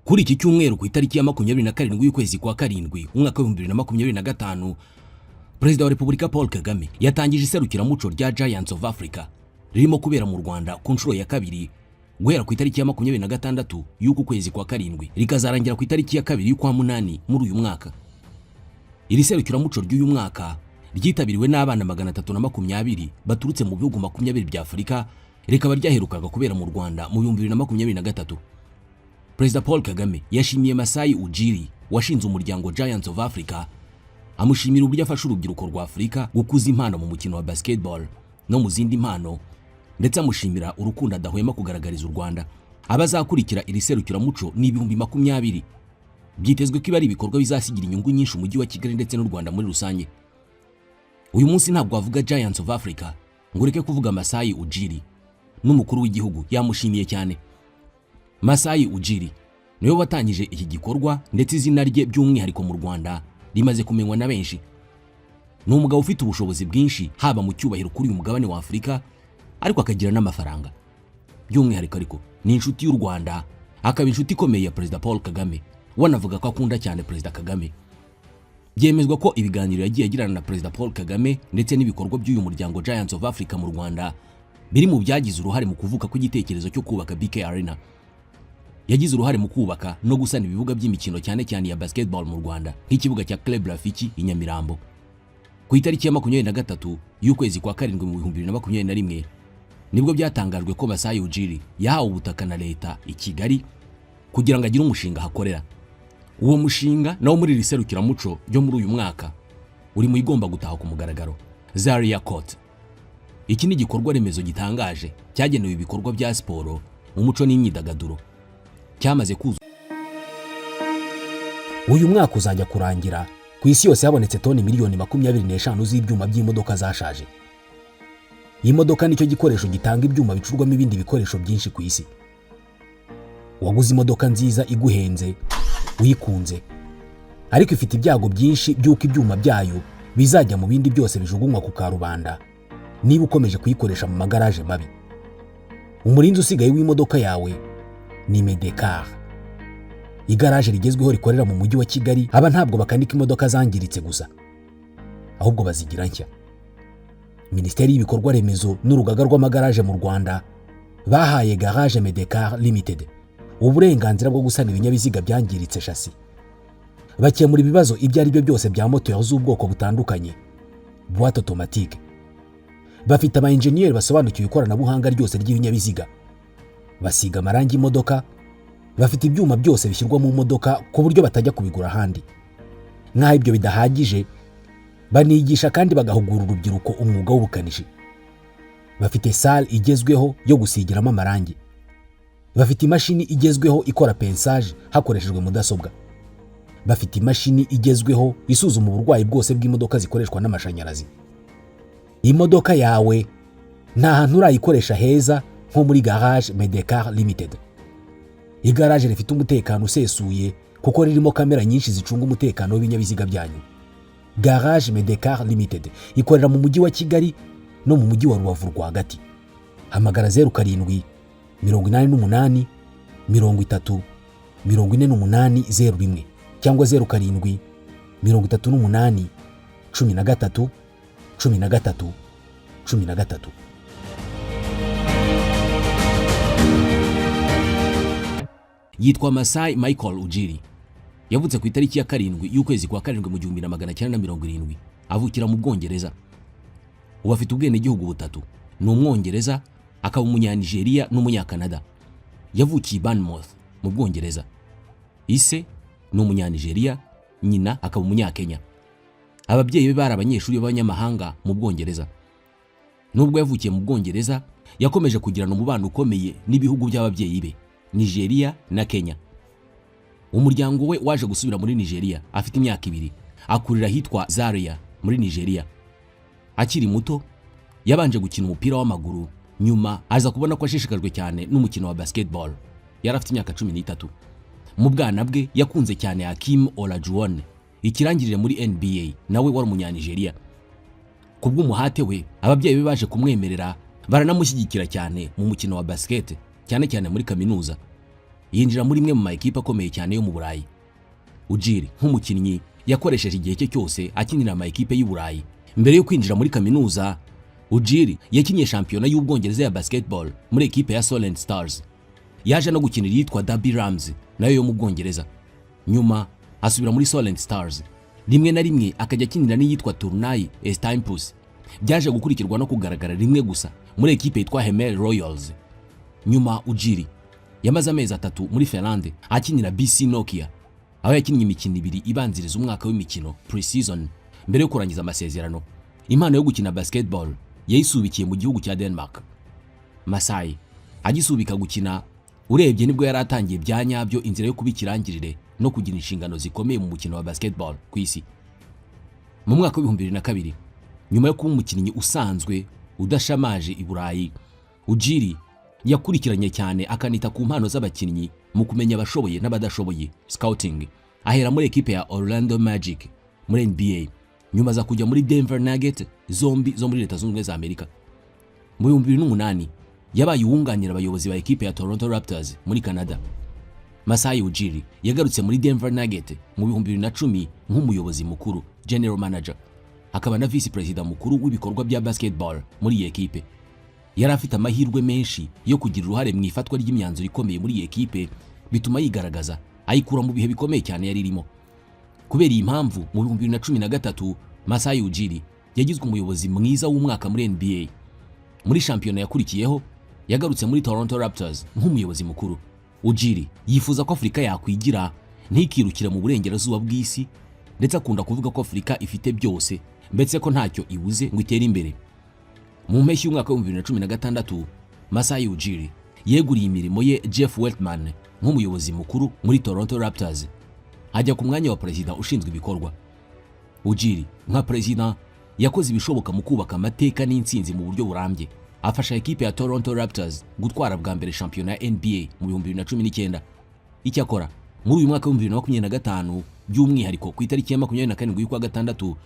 Kuri iki cyumweru ku itariki ya 27 y'ukwezi kwa karindwi umwaka wa 2025, Perezida wa Repubulika Paul Kagame yatangije iserukiramuco rya Giants of Africa ririmo kubera mu Rwanda ku nshuro ya kabiri guhera ku itariki ya 26 y'uku kwezi kwa karindwi rikazarangira ku itariki ya 2 y'ukwa munani muri uyu mwaka. Iri serukiramuco ry'uyu mwaka ryitabiriwe n'abana 320 baturutse mu bihugu 20 bya Afurika, rikaba ryaherukaga kubera mu Rwanda mu 2023. Perezida Paul Kagame yashimiye Masai Ujiri washinze umuryango Giants of Africa, amushimira uburyo afasha urubyiruko rwa Afurika gukuza impano mu mukino wa basketball no mu zindi mpano, ndetse amushimira urukundo adahwema kugaragariza u Rwanda. Abazakurikira iri serukiramuco ni 2020. Byitezwe ko ibari ibikorwa bizasigira inyungu nyinshi umujyi wa Kigali ndetse n'u Rwanda muri rusange. Uyu munsi ntabwo avuga Giants of Africa ngo ureke kuvuga Masai Ujiri. N'umukuru w'igihugu yamushimiye cyane. Masai Ujiri niwe watangije iki gikorwa, ndetse izina rye by'umwihariko mu Rwanda rimaze kumenywa na benshi. Ni umugabo ufite ubushobozi bwinshi haba mu cyubahiro kuri uyu mugabane wa Afurika, ariko akagira n'amafaranga. By'umwihariko ariko ni inshuti y'u Rwanda, akaba inshuti ikomeye ya Perezida Paul Kagame, wanavuga ko akunda cyane Perezida Kagame. Byemezwa ko ibiganiro yagiye agirana na Perezida Paul Kagame ndetse n'ibikorwa by'uyu muryango Giants of Africa mu Rwanda biri mu byagize uruhare mu kuvuka kw'igitekerezo cyo kubaka BK Arena. Yagize uruhare mu kubaka no gusana ibibuga by'imikino cyane cyane ya basketball mu Rwanda, nk'ikibuga cya Club Rafiki i Nyamirambo. Ku itariki ya 23 y'ukwezi kwa karindwi mu 2021 nibwo byatangajwe ko Masai Ujiri yahawe ubutaka na leta i Kigali kugira ngo agire umushinga hakorera. Uwo mushinga nawo muri iri serukiramuco ryo muri uyu mwaka uri mu igomba gutaha ku mugaragaro, Zaria Court. Iki ni igikorwa remezo gitangaje cyagenewe ibikorwa bya siporo, umuco n'imyidagaduro, cyamaze kuzu. Uyu mwaka uzajya kurangira ku isi yose habonetse toni miliyoni 25 z'ibyuma by'imodoka zashaje. Iyi modoka nicyo gikoresho gitanga ibyuma bicurwamo ibindi bikoresho byinshi ku isi. Waguze imodoka nziza iguhenze, uyikunze, ariko ifite ibyago byinshi by'uko ibyuma byayo bizajya mu bindi byose bijugunywa ku karubanda niba ukomeje kuyikoresha mu magaraje mabi. Umurinzi usigaye w'imodoka yawe ni Medekar, igaraje rigezweho rikorera mu mujyi wa Kigali. Aba ntabwo bakanika imodoka zangiritse gusa, ahubwo bazigira nshya. Minisiteri y'ibikorwa remezo n'urugaga rw'amagaraje mu Rwanda bahaye Garage Medekar Limited uburenganzira bwo gusana ibinyabiziga byangiritse chassis. Bakemura ibibazo ibyo ari byo byose bya moteur z'ubwoko butandukanye, boîte automatique. Bafite aba engineer basobanukiwe ikoranabuhanga ryose ry'ibinyabiziga. Basiga amarangi imodoka, bafite ibyuma byose bishyirwa mu modoka ku buryo batajya kubigura ahandi. Nk'aho ibyo bidahagije, banigisha kandi bagahugura urubyiruko umwuga w'ubukanishi. Bafite salle igezweho yo gusigiramo amarangi. Bafite imashini igezweho ikora pensage hakoreshejwe mudasobwa. Bafite imashini igezweho isuzuma uburwayi bwose bw'imodoka zikoreshwa n'amashanyarazi. Imodoka yawe nta hantu urayikoresha heza nko muri Garage Medekar Limited. Igaraje rifite umutekano usesuye kuko ririmo kamera nyinshi zicunga umutekano w'ibinyabiziga byanyu. Garage Medekar Limited ikorera mu mujyi wa Kigali no mu mujyi wa Rubavu rwagati. Hamagara 07 88 30 48 cyangwa 07 38 13 13 13. Yitwa Masai Michael Ujiri. Yavutse ku itariki ya 7 y'ukwezi kwa karindwi mu 1970, avukira mu Bwongereza. Ubu afite ubwene gihugu butatu. Ni Umwongereza, akaba Umunyanigeria n'Umunyakanada. Yavukiye Bournemouth mu Bwongereza. Ise ni Umunyanigeria, nyina akaba Umunyakenya. Ababyeyi be bari abanyeshuri b'abanyamahanga mu Bwongereza. Nubwo yavukiye mu Bwongereza, yakomeje kugirana umubano ukomeye n'ibihugu by'ababyeyi be, Nigeria na Kenya. Umuryango we waje gusubira muri Nigeria afite imyaka 2, akurira hitwa Zaria muri Nigeria. Akiri muto yabanje gukina umupira w'amaguru, nyuma aza kubona ko ashishikajwe cyane n'umukino wa basketball. Yari afite imyaka 13. Mu bwana bwe yakunze cyane Hakeem Olajuwon, ikirangirire muri NBA, nawe wari Umunyanigeria. Kubw'umuhate we, ababyeyi be baje kumwemerera baranamushyigikira cyane mu mukino wa basket, cyane cyane muri kaminuza. yinjira muri imwe mu makipe akomeye cyane yo mu Burayi. Ujiri nk'umukinnyi yakoresheje igihe cye cyose akinira amakipe y'u Burayi. Mbere yo kwinjira muri kaminuza, Ujiri yakinnye shampiyona y'Ubwongereza ya basketball muri ekipe ya Solent Stars. Yaje no gukinira yitwa Derby Rams nayo yo mu Bwongereza. Nyuma asubira muri Solent Stars. Rimwe na rimwe akajya akinira n'iyitwa Tournai Estampus. Byaje gukurikirwa no kugaragara rimwe gusa muri ekipe yitwa Hemel Royals. Nyuma Ujiri yamaze amezi 3 muri Finlande akinira BC Nokia, aho yakinnye imikino 2 ibanziriza umwaka w'imikino pre-season mbere yo kurangiza amasezerano. Impano yo gukina basketball yayisubikiye mu gihugu cya Denmark. Masai agisubika gukina, urebye nibwo yari atangiye byanyabyo inzira yo kubikirangirire no kugira inshingano zikomeye mu mukino wa basketball ku isi. Mu mwaka wa 2002, nyuma yo kuba umukinnyi usanzwe udashamaje i Burayi, Ujiri yakurikiranye cyane akanita ku mpano z'abakinnyi mu kumenya abashoboye n'abadashoboye, scouting. Ahera muri ekipe ya Orlando Magic muri NBA, nyuma za kujya muri Denver Nuggets, zombi zo muri Leta Zunze Ubumwe za Amerika. Mu 2008 yabaye uwunganira abayobozi ba ekipe ya Toronto Raptors muri Canada. Masai Ujiri yagarutse muri Denver Nuggets mu 2010 nk'umuyobozi mukuru, general manager, akaba na vice president mukuru w'ibikorwa bya basketball muri iyi ekipe. Yari afite amahirwe menshi yo kugira uruhare mu ifatwa ry'imyanzuro ikomeye muri iyi ekipe, bituma yigaragaza ayikura mu bihe bikomeye cyane yari irimo. Kubera iyi mpamvu mu 2013 Masai Ujiri yagizwe umuyobozi mwiza w'umwaka muri NBA. Muri shampiyona yakurikiyeho yagarutse muri Toronto Raptors nk'umuyobozi mukuru. Ujiri yifuza ko Afurika yakwigira ntikirukira mu burengerazuba bw'isi, ndetse akunda kuvuga ko Afurika ifite byose, mbetse ko ntacyo ibuze ngo itere imbere. Mu mpeshyi y'umwaka wa 2016 Masai Ujiri yeguriye imirimo ye Jeff Weltman nk'umuyobozi mukuru muri Toronto Raptors, ajya ku mwanya wa perezida ushinzwe ibikorwa. Ujiri nka perezida yakoze ibishoboka mu kubaka amateka n'intsinzi mu buryo burambye. Afasha ekipe ya Toronto Raptors gutwara bwa mbere shampiyona ya NBA mu 2019. Icyakora muri uyu mwaka wa 2025 by'umwihariko ku itariki ya 27 y'ukwa gatandatu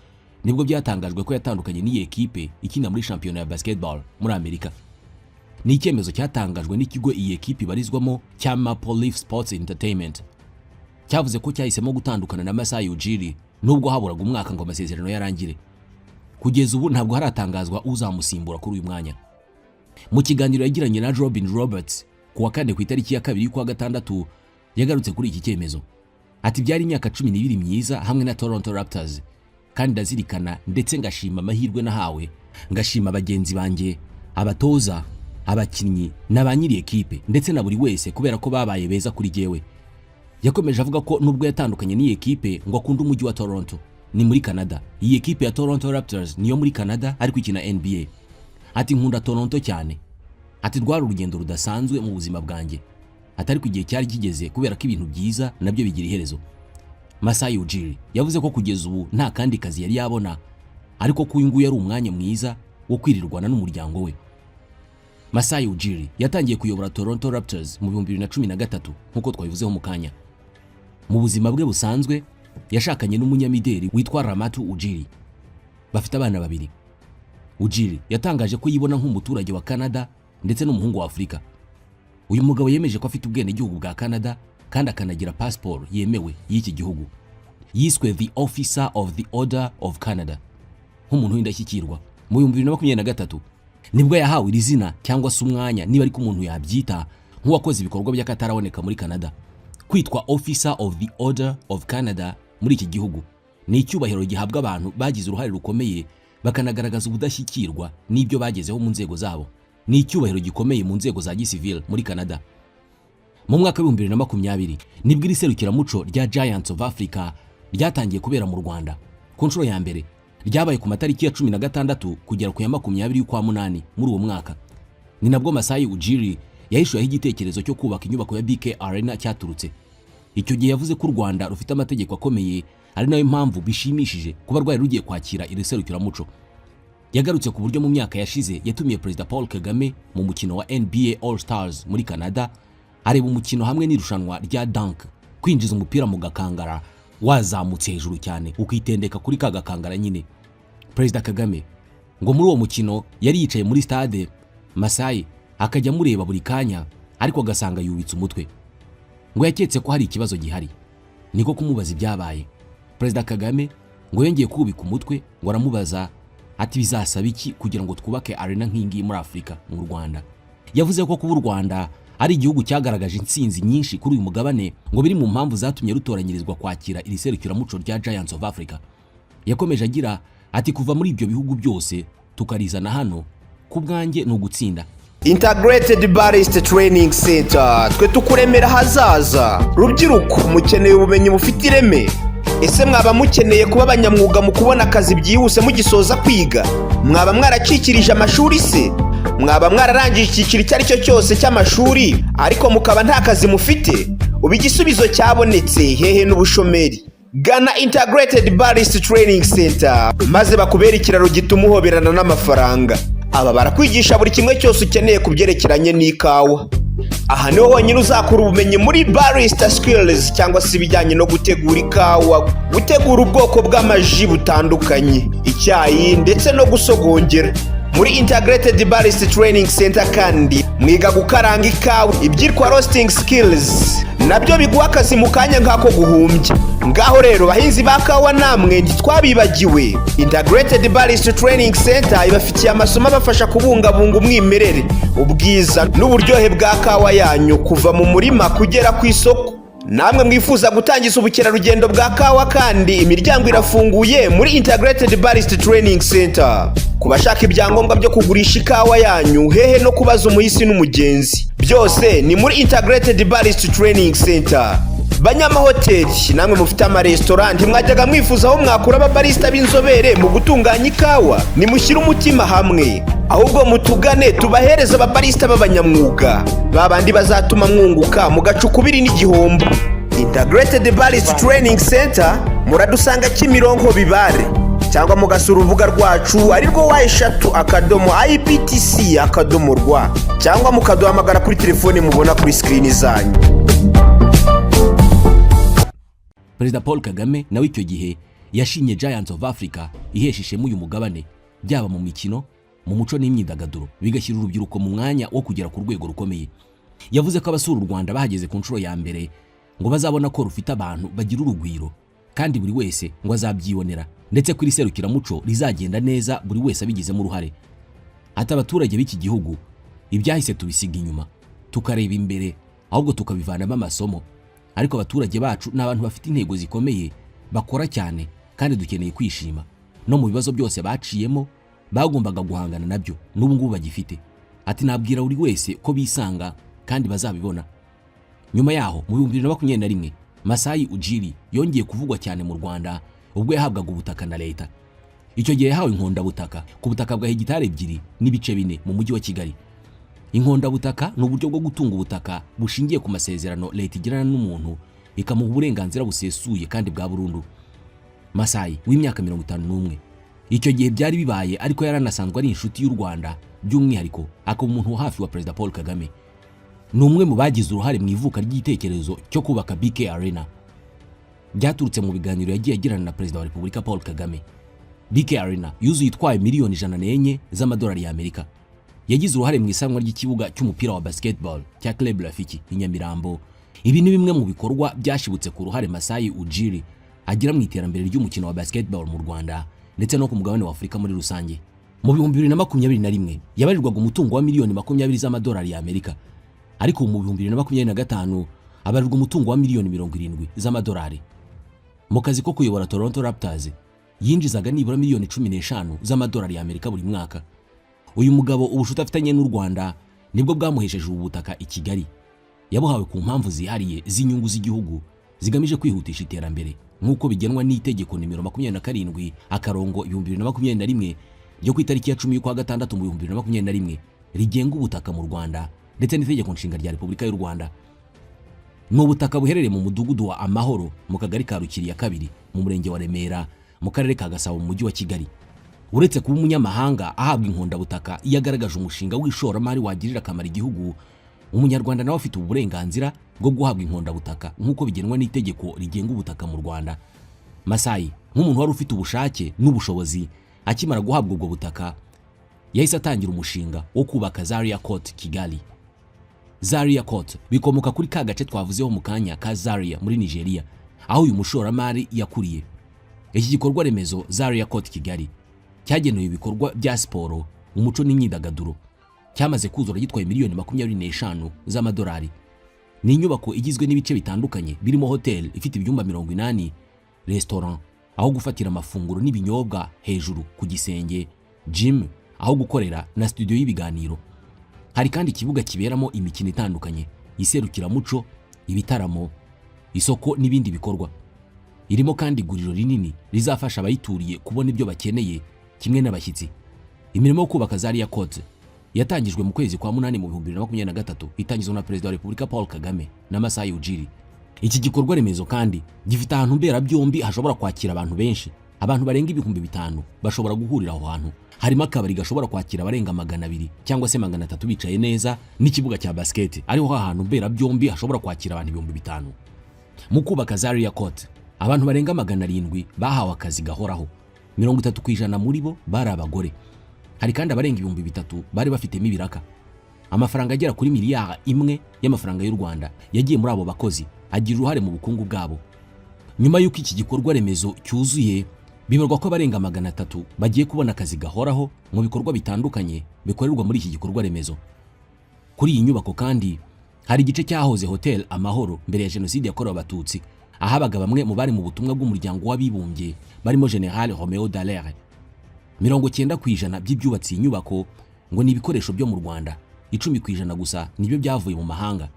nibwo byatangajwe ko yatandukanye n'iyi ekipe ikina muri shampiyona ya basketball muri Amerika. Ni icyemezo cyatangajwe n'ikigo iyi ekipe barizwamo cya Maple Leaf Sports Entertainment. Cyavuze ko cyahisemo gutandukana na Masai Ujiri nubwo haburaga umwaka ngo amasezerano yarangire. Kugeza ubu ntabwo haratangazwa uzamusimbura kuri uyu mwanya. Mu kiganiro yagiranye na Robin Roberts ku wa 4 ku itariki ya 2 y'ukwa gatandatu, yagarutse kuri iki cyemezo. Ati byari imyaka 12 myiza hamwe na Toronto Raptors, kandi ndazirikana ndetse ngashima amahirwe nahawe, ngashima bagenzi banjye, abatoza, abakinnyi n'abanyiri ekipe ndetse na buri wese kubera ko babaye beza kuri jewe. Yakomeje avuga ko nubwo yatandukanye n'iyi ekipe ngo akunda umujyi wa Toronto, ni muri Canada. Iyi ekipe ya Toronto Raptors niyo muri Canada ariko ikina NBA. Ati nkunda Toronto cyane. Ati rwari urugendo rudasanzwe mu buzima bwanjye. Atari ku gihe cyari kigeze kubera ko ibintu byiza nabyo bigira iherezo. Masai Ujiri yavuze ko kugeza ubu nta kandi kazi yari yabona, ariko ko uyu nguyu yari umwanya mwiza wo kwirirwana n'umuryango we. Masai Ujiri yatangiye kuyobora Toronto Raptors mu 2013 nkuko twabivuzeho mu kanya. Mu buzima bwe busanzwe yashakanye n'umunyamideli witwa Ramatu Ujiri. Bafite abana 2. Ujiri yatangaje ko yibona nk'umuturage wa Canada ndetse n'umuhungu wa Afurika. Uyu mugabo yemeje ko afite ubwene gihugu bwa Canada kandi akanagira passport yemewe y'iki gihugu. Yiswe the Officer of the Order of Canada, nk'umuntu w'indashyikirwa. Mu 2023 nibwo yahawe iri zina cyangwa se umwanya niba ari ko umuntu yabyita nk'uwakoze ibikorwa by'akataraboneka muri Canada. Kwitwa Officer of the Order of Canada muri iki gihugu ni icyubahiro gihabwa abantu bagize uruhare rukomeye bakanagaragaza ubudashyikirwa n'ibyo bagezeho mu nzego zabo. Ni icyubahiro gikomeye mu nzego za gisivile muri Canada. Mu mwaka wa 2020 nibwo iri serukiramuco rya Giants of Africa ryatangiye kubera mu Rwanda. Ku nshuro ya mbere ryabaye ku matariki ya 16 kugera ku ya 20 y'ukwa munani muri uwo mwaka. Ni nabwo Masai Ujiri yahishuyeho igitekerezo cyo kubaka inyubako ya BK Arena cyaturutse. Icyo gihe yavuze ko u Rwanda rufite amategeko akomeye, ari nayo mpamvu bishimishije kuba rwari rugiye kwakira iri serukiramuco. Yagarutse ku buryo mu myaka yashize yatumiye Perezida Paul Kagame mu mukino wa NBA All Stars muri Canada, areba umukino hamwe n'irushanwa rya dunk, kwinjiza umupira mu gakangara wazamutse hejuru cyane ukitendeka kuri ka gakangara nyine. Perezida Kagame ngo muri uwo mukino yari yicaye muri stade, Masai akajya mureba buri kanya ariko agasanga yubitse umutwe. ngo yaketse ko hari ikibazo gihari, niko kumubaza ibyabaye. Perezida Kagame ngo yongeye kubika umutwe, ngo aramubaza ati bizasaba iki kugira ngo twubake arena nk'ingi muri Afurika mu Rwanda. Yavuze ko kuba u Rwanda ari igihugu cyagaragaje intsinzi nyinshi kuri uyu mugabane ngo biri mu mpamvu zatumye rutoranyirizwa kwakira iri serukiramuco rya Giants of Africa. Yakomeje agira ati kuva muri ibyo bihugu byose tukarizana hano ku bwanjye ni ugutsinda. Integrated Barista Training Center, twe tukuremera hazaza. Rubyiruko mukeneye ubumenyi bufite ireme. Ese mwaba mukeneye kuba abanyamwuga mu kubona akazi byihuse mugisoza kwiga? Mwaba mwaracikirije amashuri se? Mwaba mwararangije icyiciro icyo ari cyo cyose cy'amashuri ariko mukaba nta kazi mufite? Ubu igisubizo cyabonetse, hehe n'ubushomeri. Gana Integrated Barista Training Center maze bakubera ikiraro gituma uhoberana n'amafaranga. Aba barakwigisha buri kimwe cyose ukeneye kubyerekeranye n'ikawa. Aha niho honyine uzakura ubumenyi muri barista skills cyangwa se ibijyanye no gutegura ikawa, gutegura ubwoko bw'amaji butandukanye, icyayi ndetse no gusogongera. Muri Integrated Barista Training Center kandi mwiga gukaranga ikawa, ibyitwa roasting skills, nabyo biguha akazi mu kanya nk'ako guhumbya. Ngaho rero bahinzi ba kawa namwe ntitwabibagiwe. Integrated Barista Training Center ibafitiye amasomo abafasha kubungabunga umwimerere, ubwiza n'uburyohe bwa kawa yanyu kuva mu murima kugera ku isoko. Namwe mwifuza gutangiza ubukerarugendo bwa kawa kandi imiryango irafunguye muri Integrated Barista Training Center. Kubashaka ibyangombwa byo kugurisha ikawa yanyu, hehe no kubaza umuhisi n'umugenzi, byose ni muri Integrated Barista Training Center. Banyamahoteli namwe mufite amarestaurant mwajyaga mwifuza aho mwakura ababarista b'inzobere mu gutunganya ikawa, nimushyire umutima hamwe, ahubwo mutugane tubahereza ababarista b'abanyamwuga, babandi bazatuma mwunguka mugacukubiri n'igihombo. Integrated Barista Training Center muradusanga Kimironko Bibare, cyangwa mugasura urubuga rwacu arirwo wa/IPTC/rwa, cyangwa mukaduhamagara kuri telefone mubona kuri screen zanyu. Perezida Paul Kagame nawe icyo gihe yashimye Giants of Africa ihesha ishema uyu mugabane, byaba mu mikino, mu muco n'imyidagaduro, bigashyira urubyiruko mu mwanya wo kugera ku rwego rukomeye. Yavuze ko abasura u Rwanda bahageze ku nshuro ya mbere ngo bazabona ko rufite abantu bagira urugwiro kandi buri wese ngo azabyibonera, ndetse kuri serukiramuco rizagenda neza buri wese abigizemo uruhare. Ati abaturage b'iki gihugu ibyahise tubisiga inyuma tukareba imbere, ahubwo tukabivanamo amasomo. Ariko abaturage bacu n'abantu bafite intego zikomeye, bakora cyane kandi dukeneye kwishima. No mu bibazo byose baciyemo bagombaga guhangana nabyo n'ubu ngubu bagifite. Ati nabwira buri wese ko bisanga kandi bazabibona. Nyuma yaho mu 2021 Masai Ujiri yongeye kuvugwa cyane mu Rwanda ubwo yahabwaga ubutaka na leta. Icyo gihe yahawe inkondabutaka ku butaka bwa hegitari 2 n'ibice 4 mu mujyi wa Kigali. Inkondabutaka ni uburyo bwo gutunga ubutaka bushingiye ku masezerano leta igirana n'umuntu ikamuha uburenganzira busesuye kandi bwa burundu. Masai w'imyaka 51, icyo gihe byari bibaye ariko yaranasanzwe ari inshuti y'u Rwanda, by'umwihariko akaba umuntu hafi wa Perezida Paul Kagame. Ni umwe mu bagize uruhare mu ivuka ry'igitekerezo cyo kubaka BK Arena. Byaturutse mu biganiro yagiye agirana na Perezida wa Repubulika Paul Kagame. BK Arena yuzuye itwaye miliyoni 104 z'amadolari y'Amerika. Yagize uruhare mu isanwa ry'ikibuga cy'umupira wa basketball cya Club Rafiki i Nyamirambo. Ibi ni bimwe mu bikorwa byashibutse ku ruhare Masai Ujiri agira mu iterambere ry'umukino wa basketball mu Rwanda ndetse no ku mugabane wa Afurika muri rusange. Mu 2021 yabarirwaga umutungo wa miliyoni 20 z'amadolari y'Amerika, ariko mu 2025 abarirwa umutungo wa miliyoni 70 z'amadolari. Mu kazi ko kuyobora Toronto Raptors yinjizaga nibura miliyoni 15 z'amadolari y'Amerika buri mwaka. Uyu mugabo ubushuti afitanye n'u Rwanda nibwo bwamuhesheje ubutaka i Kigali. Yabuhawe ku mpamvu zihariye z'inyungu z'igihugu zigamije kwihutisha iterambere nk'uko bigenwa n'itegeko nimero 27/2021 ryo ku itariki ya 10 y'ukwa gatandatu mu 2021 rigenga ubutaka mu Rwanda ndetse n'itegeko nshinga rya Repubulika y'u Rwanda. Ni ubutaka buherereye mu mudugudu wa Amahoro mu kagari ka Rukiri ya 2 mu murenge wa Remera mu karere ka Gasabo mu mujyi wa Kigali. Uretse kuba umunyamahanga ahabwa inkondabutaka yagaragaje umushinga w'ishoramari wagirira akamaro igihugu, umunyarwanda nawe afite uburenganzira bwo guhabwa inkondabutaka nk'uko bigenwa n'itegeko rigenga ubutaka mu Rwanda. Masai nk'umuntu wari ufite ubushake n'ubushobozi akimara guhabwa ubwo butaka, yahise atangira umushinga wo kubaka Zaria Court Kigali. Zaria Court bikomoka kuri ka gace twavuzeho mu kanya ka Zaria muri Nigeria, aho uyu mushoramari yakuriye. Iki gikorwa remezo Zaria Court Kigali cyagenewe ibikorwa bya siporo, umuco n'imyidagaduro, cyamaze kuzura gitwaye miliyoni 25 z'amadolari. Ni inyubako igizwe n'ibice bitandukanye birimo hotel ifite ibyumba 80, restaurant aho gufatira amafunguro n'ibinyobwa hejuru ku gisenge, gym aho gukorera na studio y'ibiganiro. Hari kandi ikibuga kiberamo imikino itandukanye, iserukiramuco, ibitaramo, isoko n'ibindi bikorwa. Irimo kandi iguriro rinini rizafasha abayituriye kubona ibyo bakeneye kimwe n'abashyitsi. Imirimo yo kubaka Zaria Court yatangijwe mu kwezi kwa 8 mu 2023 itangizwa na Perezida wa Repubulika Paul Kagame na Masai Ujiri. Iki gikorwa remezo kandi gifite ahantu mbera byombi hashobora kwakira abantu benshi. Abantu barenga 5,000 bashobora guhurira aho hantu. Harimo akabari gashobora kwakira abarenga 200 cyangwa se 300 bicaye neza, n'ikibuga cya basket ariho ahantu mbera byombi hashobora kwakira abantu 5,000. Mu kubaka Zaria Court abantu barenga 700 bahawe akazi gahoraho. 30% muri bo bari abagore. Hari kandi abarenga 3,000 bari bafitemo ibiraka. Amafaranga agera kuri miliyari 1 y'amafaranga y'u Rwanda yagiye muri abo bakozi, agira uruhare mu bukungu bwabo. Nyuma y'uko iki gikorwa remezo cyuzuye, bibarwa ko abarenga 300 bagiye kubona akazi gahoraho mu bikorwa bitandukanye bikorerwa muri iki gikorwa remezo. Kuri iyi nyubako kandi hari igice cyahoze Hotel Amahoro mbere ya Jenoside yakorewe Abatutsi, ahabaga bamwe mu bari mu butumwa bw'umuryango w'abibumbye barimo General Romeo Dallaire. 90% by'ibyubatse iyi nyubako ngo ni ibikoresho byo mu Rwanda, 10% gusa nibyo byavuye mu mahanga.